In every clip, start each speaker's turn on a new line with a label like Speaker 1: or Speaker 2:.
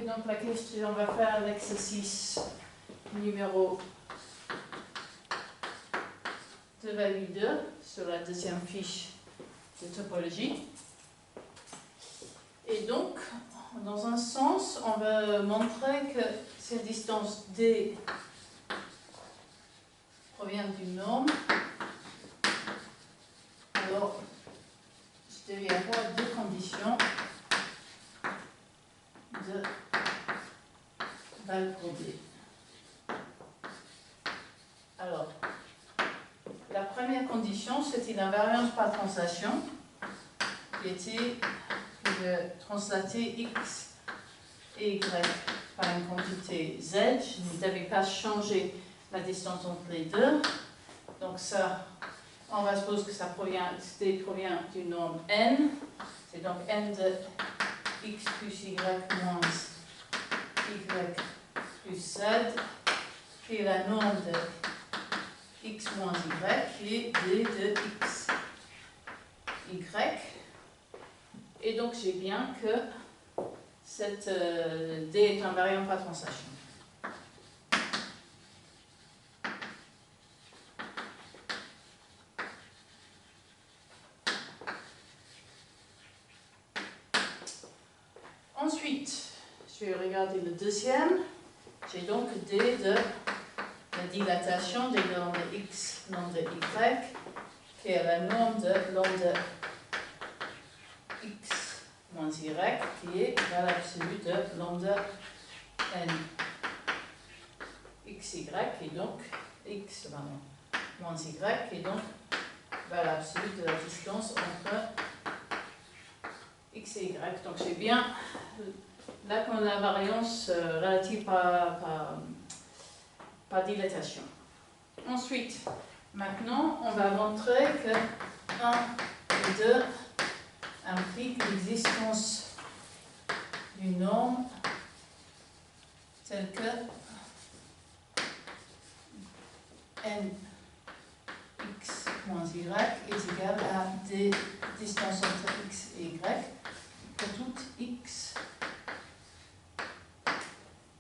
Speaker 1: donc la question, on va faire l'exercice numéro 2,2 sur la deuxième fiche de topologie. Et donc, dans un sens, on va montrer que cette distance D provient d'une norme. Alors, je devais avoir deux conditions de val pour D. Alors, la première condition, c'était l'invariance par translation, qui était de translater x et y par une quantité z. Je ne devais pas changer la distance entre les deux. Donc ça, on va supposer que ça provient d'une norme n. C'est donc n de x plus y moins y plus z, qui est la norme de x moins y, qui est d de x y. Et donc j'ai bien que cette d est invariant par translation. Ensuite, je vais regarder le deuxième. J'ai donc d de la dilatation des normes de x, norme de y, qui est la norme de lambda x moins y, qui est val absolue de lambda n xy, et donc x moins y, et donc val absolue de la distance entre x et y. Donc j'ai bien là qu'on a la variance relative par dilatation. Ensuite, maintenant, on va montrer que 1 et 2 impliquent l'existence d'une norme telle que n x moins y est égal à d distance entre x et y pour toute x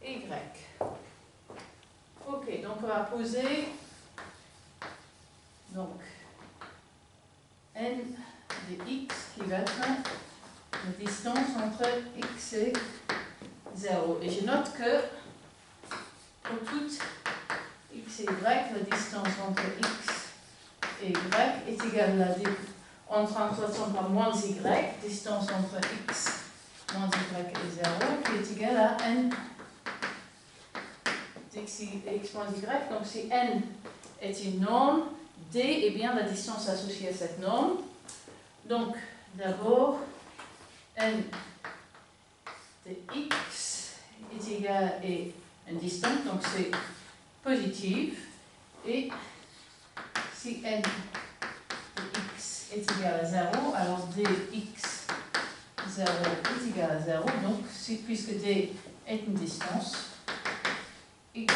Speaker 1: et y. Ok, donc on va poser donc n de x qui va être la distance entre x et 0. Et je note que pour toute x et y, la distance entre x et y est égale à entre un croissant par moins y, distance entre x moins y et 0, qui est égale à n d'x moins y. Donc si n est une norme, d est bien la distance associée à cette norme. Donc d'abord, n de x est égal à une distance, donc c'est positif. Et si n de x est égal à 0, alors dx 0 est égal à 0. Donc puisque d est une distance, x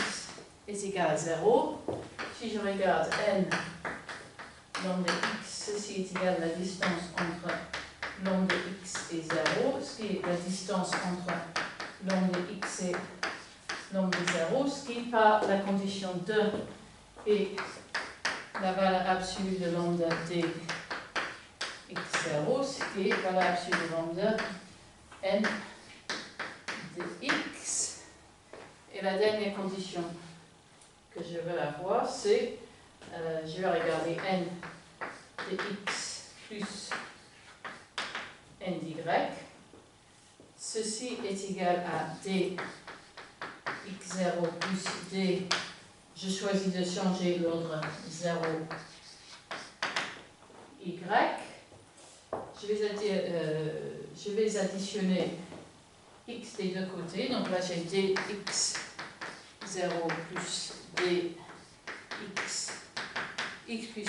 Speaker 1: est égal à 0. Si je regarde n lambda de x, ceci est égal à la distance entre lambda de x et 0, ce qui est la distance entre lambda de x et lambda de 0, ce qui par la condition 2 est la valeur absolue de lambda d x0, ce qui est la valeur absolue de lambda n de x. Et la dernière condition que je veux avoir, c'est, je vais regarder n de x plus n d'y. Ceci est égal à d x0 plus d. Je choisis de changer l'ordre 0 y. Je vais additionner x des deux côtés. Donc là j'ai dx0 plus dx x plus y,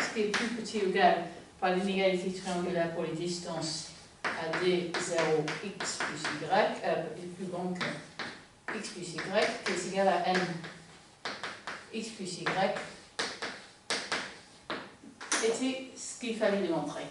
Speaker 1: ce qui est plus petit ou égal par l'inégalité triangulaire pour les distances à d0 x plus y, est plus grand que x plus y, qui est égal à n x plus y, était ce qu'il fallait démontrer.